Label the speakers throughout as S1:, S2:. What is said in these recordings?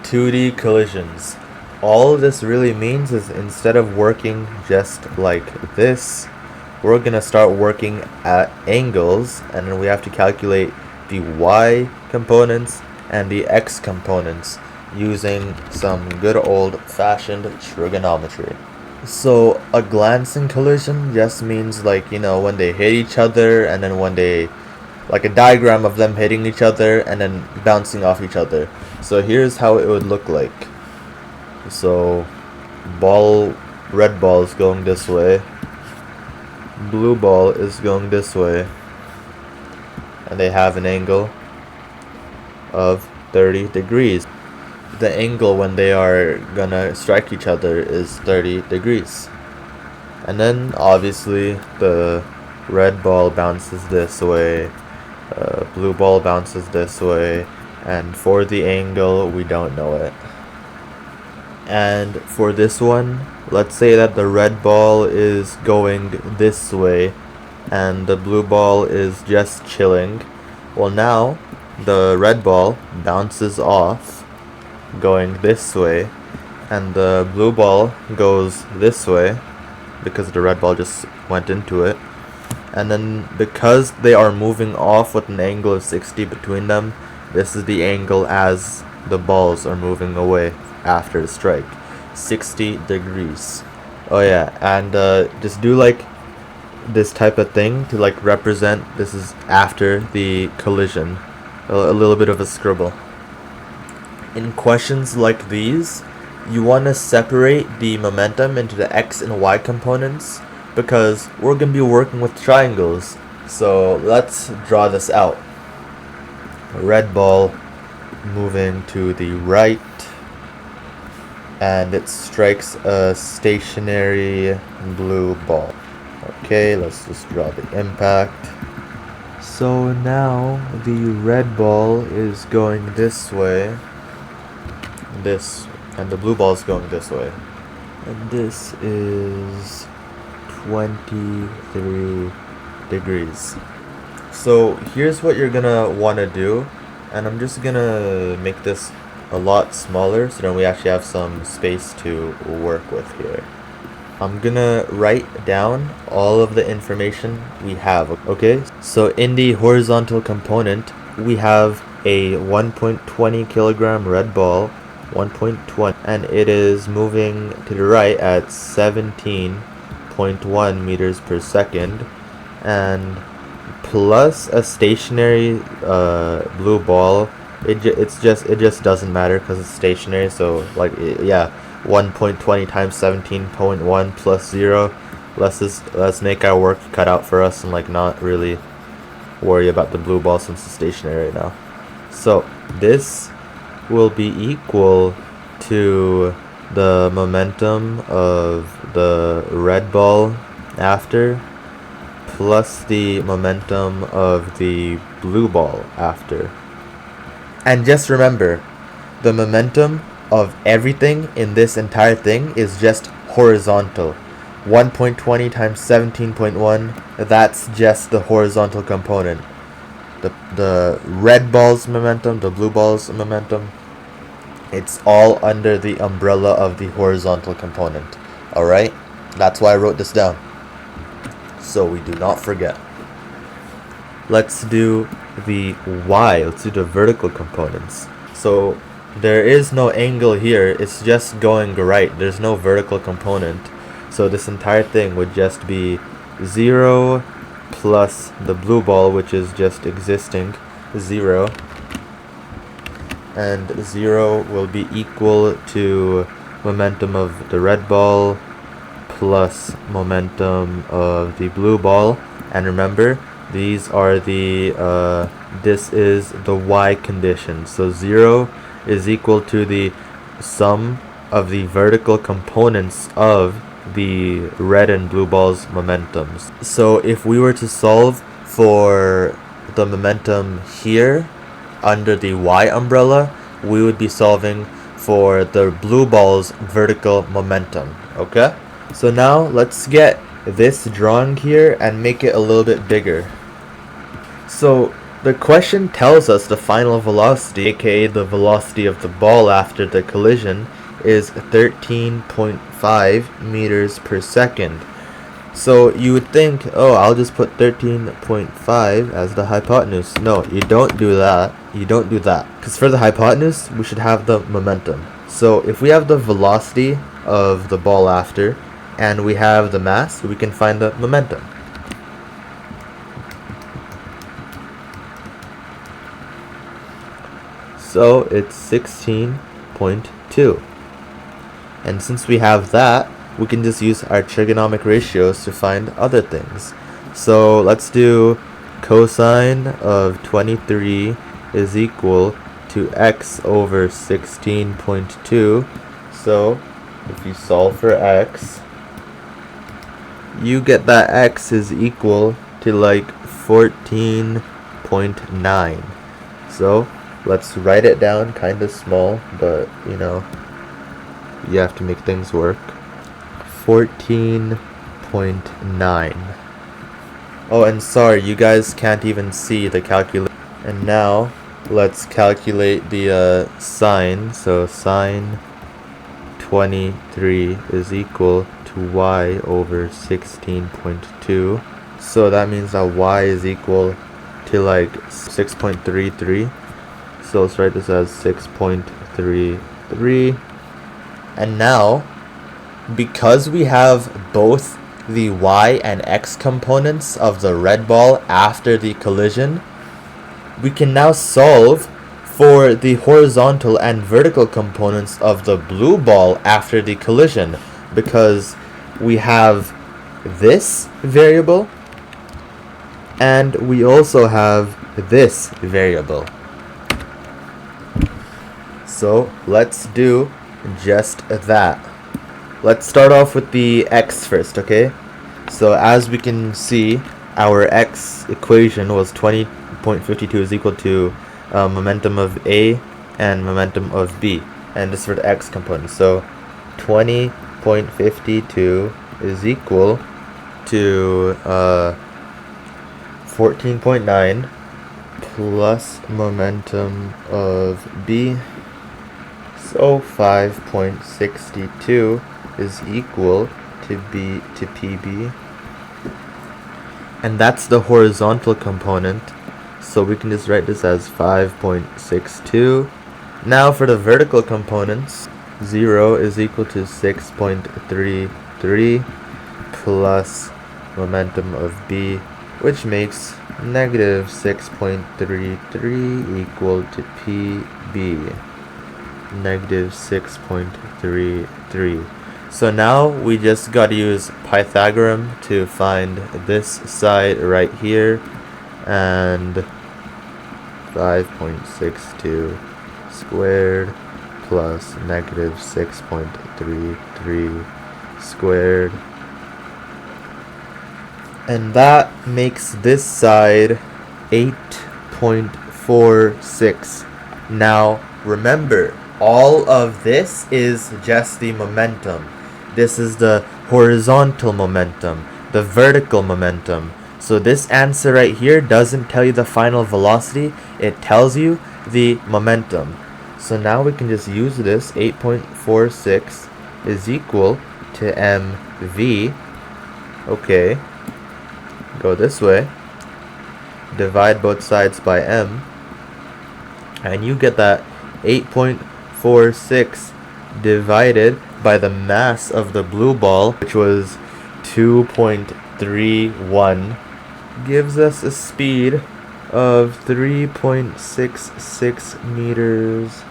S1: 2D collisions. All this really means is instead of working just like this, we're gonna start working at angles, and then we have to calculate the y components and the x components using some good old-fashioned trigonometry. So a glancing collision just means, like, when they hit each other, and then when they, like a diagram of them hitting each other and then bouncing off each other. So here's how it would look like. So red ball is going this way, blue ball is going this way, and they have an angle of 30 degrees. The angle when they are gonna strike each other is 30 degrees. And then obviously the red ball bounces this way, blue ball bounces this way, and for the angle we don't know it. And for this one, let's say that the red ball is going this way and the blue ball is just chilling. Well, now the red ball bounces off going this way, and the blue ball goes this way because the red ball just went into it. And then because they are moving off with an angle of 60 between them, this is the angle as the balls are moving away after the strike. 60 degrees. Oh yeah, and just do like this type of thing to like represent this is after the collision. A little bit of a scribble. In questions like these, you want to separate the momentum into the x and y components because we're going to be working with triangles. So let's draw this out. Red ball moving to the right, and it strikes a stationary blue ball. Okay, let's just draw the impact. So now the red ball is going this way, and the blue ball is going this way, and this is 23 degrees. So here's what you're gonna want to do, and I'm just gonna make this a lot smaller so then we actually have some space to work with here. I'm gonna write down all of the information we have. Okay, so in the horizontal component we have a 1.20 kilogram red ball, 1.20, and it is moving to the right at 17.1 meters per second, and plus a stationary blue ball. It just doesn't matter because it's stationary. So like yeah, 1.20 times 17.1 plus 0. Let's make our work cut out for us and like not really worry about the blue ball since it's stationary right now. So this will be equal to the momentum of the red ball after plus the momentum of the blue ball after. And just remember, the momentum of everything in this entire thing is just horizontal. 1.20 times 17.1, that's just the horizontal component. The red ball's momentum, the blue ball's momentum, it's all under the umbrella of the horizontal component. Alright? That's why I wrote this down, so we do not forget. Let's do the y. Let's do the vertical components. So there is no angle here, it's just going right. There's no vertical component. So this entire thing would just be 0 plus the blue ball, which is just existing, 0. And 0 will be equal to momentum of the red ball plus momentum of the blue ball. And remember, these are the this is the y condition. So 0 is equal to the sum of the vertical components of the red and blue ball's momentums. So if we were to solve for the momentum here under the y umbrella, we would be solving for the blue ball's vertical momentum. Okay, so now let's get this drawing here and make it a little bit bigger. So The question tells us the final velocity, aka the velocity of the ball after the collision, is 13.5 meters per second. So you would think, oh, I'll just put 13.5 as the hypotenuse. No, you don't do that. You don't do that. Because for the hypotenuse, we should have the momentum. So if we have the velocity of the ball after, and we have the mass, we can find the momentum. So it's 16.2. And since we have that, we can just use our trigonomic ratios to find other things. So let's do cosine of 23 is equal to x over 16.2. So if you solve for x, you get that x is equal to like 14.9. So let's write it down kind of small, but you know, you have to make things work. 14.9. Oh, and sorry, you guys can't even see the calculator. And now let's calculate the sine. So sine 23 is equal to y over 16.2. So that means that y is equal to like 6.33. So let's write this as 6.33. And now, because we have both the y and x components of the red ball after the collision, we can now solve for the horizontal and vertical components of the blue ball after the collision, because we have this variable and we also have this variable. So let's do just that. Let's start off with the x first, okay? So as we can see, our x equation was 20.52 is equal to momentum of A and momentum of B. And this is for the x component. So 20.52 is equal to 14.9 plus momentum of B. So 5.62 is equal to PB. And that's the horizontal component. So we can just write this as 5.62. Now for the vertical components, 0 is equal to 6.33 plus momentum of B, which makes negative 6.33 equal to PB. Negative 6.33. So now we just got to use Pythagorean to find this side right here, and 5.62 squared plus negative 6.33 squared, and that makes this side 8.46. Now remember, all of this is just the momentum. This is the horizontal momentum, the vertical momentum. So this answer right here doesn't tell you the final velocity, it tells you the momentum. So now we can just use this. 8.46 is equal to mv. Okay, go this way, divide both sides by m, and you get that 8.46 divided by the mass of the blue ball, which was 2.31, gives us a speed of 3.66 meters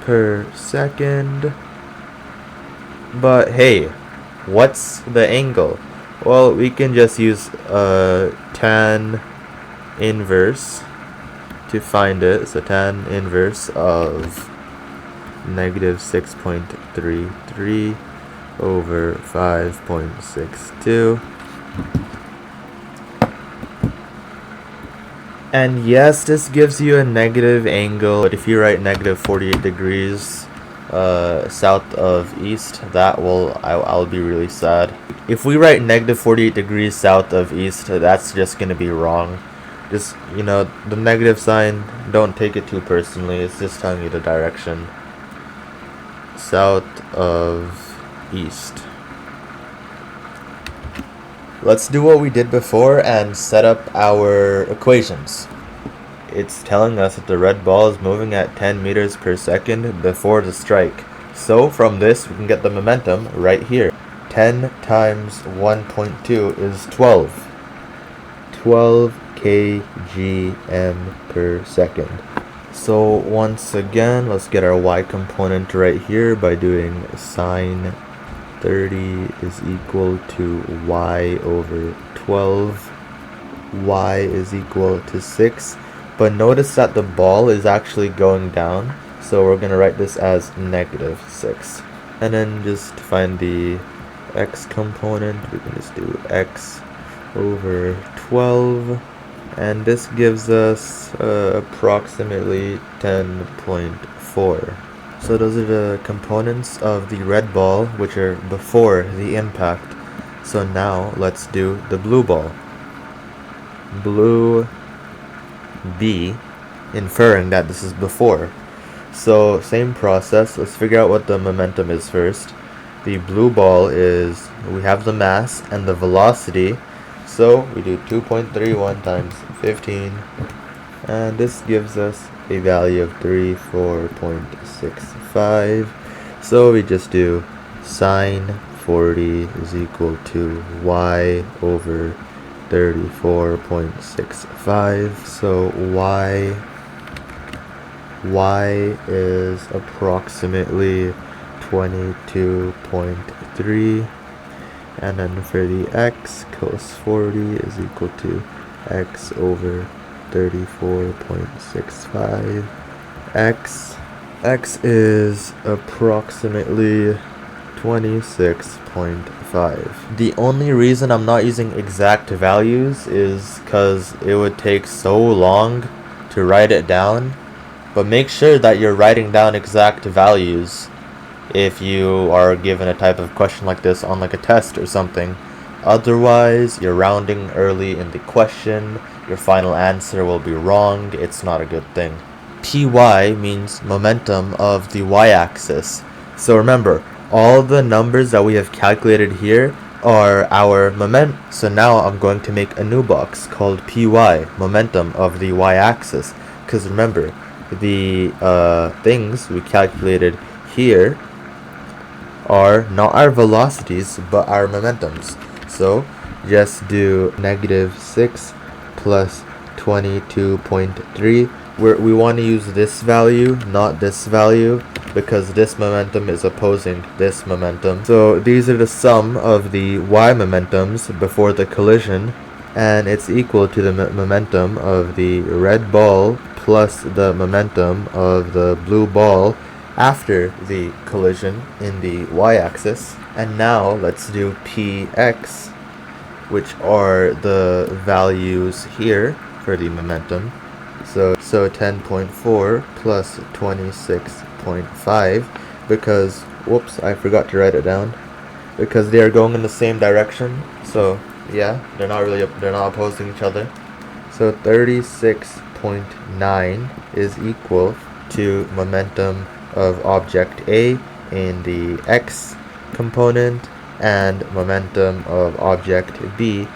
S1: per second. But hey, what's the angle? Well, we can just use tan inverse to find it. So tan inverse of negative 6.33 over 5.62. And yes, this gives you a negative angle, but if you write negative 48 degrees south of east, that will, I'll be really sad. If we write negative 48 degrees south of east, that's just going to be wrong. Just, the negative sign, don't take it too personally. It's just telling you the direction. South of east. Let's do what we did before and set up our equations. It's telling us that the red ball is moving at 10 meters per second before the strike. So from this, we can get the momentum right here. 10 times 1.2 is 12. 12 kgm per second. So once again, let's get our y component right here by doing sine 30 is equal to y over 12. Y is equal to 6. But notice that the ball is actually going down. So we're going to write this as negative 6. And then just to find the x component, we can just do x over 12. And this gives us approximately 10.4. So those are the components of the red ball, which are before the impact. So now let's do the blue ball. Blue B, inferring that this is before. So same process. Let's figure out what the momentum is first. The blue ball is, we have the mass and the velocity. So we do 2.31 times 15, and this gives us a value of 34.65. So we just do sine 40 is equal to y over 34.65. So y is approximately 22.3. And then for the x, cos 40 is equal to x over 34.65. X is approximately 26.5. The only reason I'm not using exact values is because it would take so long to write it down. But make sure that you're writing down exact values if you are given a type of question like this on like a test or something. Otherwise, you're rounding early in the question, your final answer will be wrong. It's not a good thing. Py means momentum of the y-axis. So remember, all the numbers that we have calculated here are our momentum. So now I'm going to make a new box called Py, momentum of the y-axis. Because remember, the things we calculated here are not our velocities but our momentums. So just do negative 6 plus 22.3. We want to use this value, not this value, because this momentum is opposing this momentum. So these are the sum of the y momentums before the collision, and it's equal to the momentum of the red ball plus the momentum of the blue ball after the collision in the y-axis. And now let's do px, which are the values here for the momentum. So 10.4 plus 26.5, because whoops, I forgot to write it down, because they are going in the same direction. So yeah, they're not opposing each other. So 36.9 is equal to momentum of object A in the x component and momentum of object B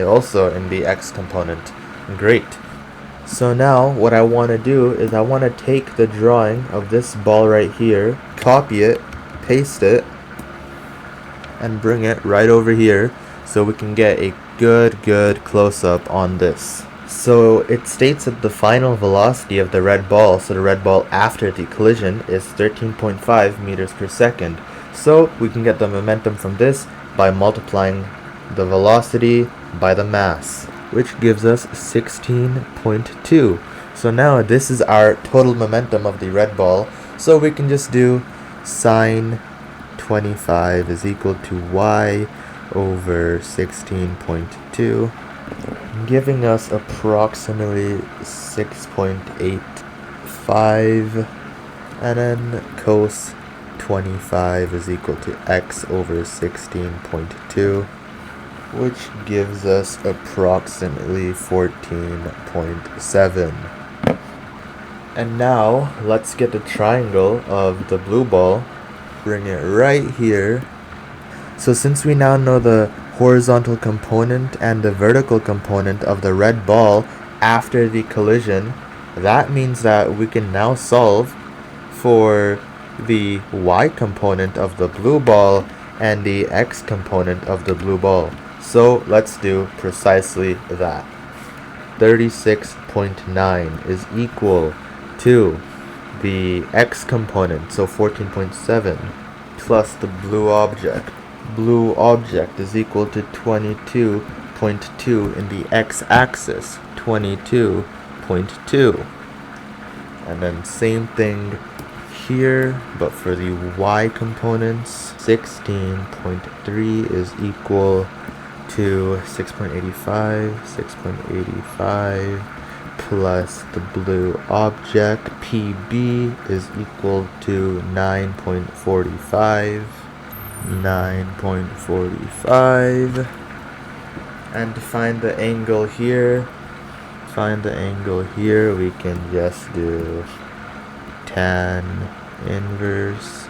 S1: also in the x component. Great. So now what I want to do is I want to take the drawing of this ball right here, copy it, paste it, and bring it right over here so we can get a good close-up on this. So it states that the final velocity of the red ball, so the red ball after the collision, is 13.5 meters per second. So we can get the momentum from this by multiplying the velocity by the mass, which gives us 16.2. So now this is our total momentum of the red ball. So we can just do sine 25 is equal to y over 16.2. giving us approximately 6.85, and then cos 25 is equal to x over 16.2. which gives us approximately 14.7. And now let's get the triangle of the blue ball, bring it right here. So since we now know the horizontal component and the vertical component of the red ball after the collision, that means that we can now solve for the y component of the blue ball and the x component of the blue ball. So let's do precisely that. 36.9 is equal to the x component, so 14.7, plus the blue object. Blue object is equal to 22.2 in the x-axis, 22.2. And then same thing here, but for the y components, 16.3 is equal to 6.85, 6.85 plus the blue object, PB, is equal to 9.45, 9.45. And to find the angle here, we can just do tan inverse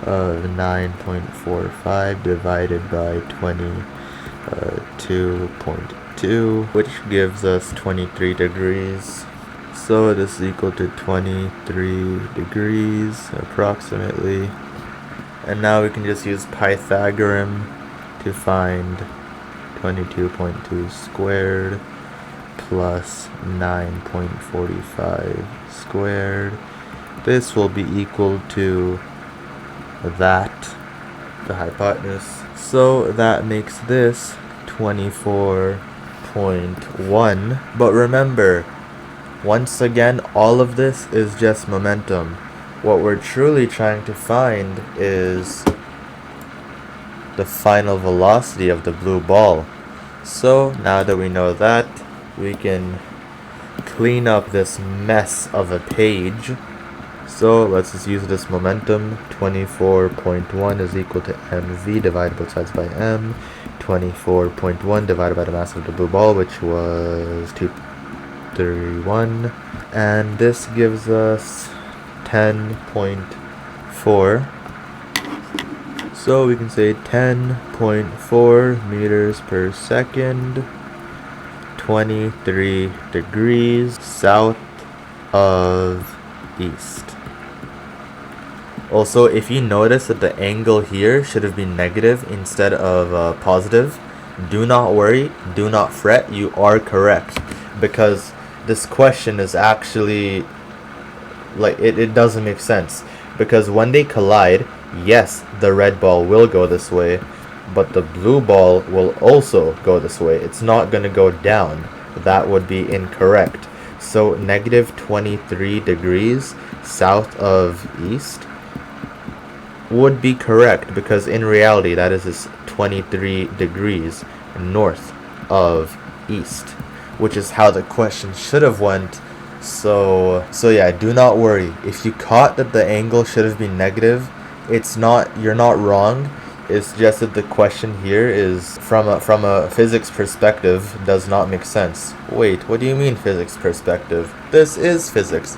S1: of 9.45 divided by 22.2, which gives us 23 degrees. So this is equal to 23 degrees approximately. And now we can just use Pythagorean to find 22.2 squared plus 9.45 squared. This will be equal to that, the hypotenuse. So that makes this 24.1. But remember, once again, all of this is just momentum. What we're truly trying to find is the final velocity of the blue ball. So now that we know that, we can clean up this mess of a page. So let's just use this momentum. 24.1 is equal to mv divided both sides by m. 24.1 divided by the mass of the blue ball, which was 231. And this gives us 10.4. So we can say 10.4 meters per second, 23 degrees south of east. Also, if you notice that the angle here should have been negative instead of positive, do not worry, do not fret, you are correct. Because this question is actually, like, it doesn't make sense. Because when they collide, yes, the red ball will go this way, but the blue ball will also go this way. It's not going to go down. That would be incorrect. So negative 23 degrees south of east would be correct, because in reality that is 23 degrees north of east, which is how the question should have went. So yeah, do not worry. If you caught that the angle should have been negative, it's not, you're not wrong. It's just that the question here is from a physics perspective does not make sense. Wait, what do you mean physics perspective? This is physics.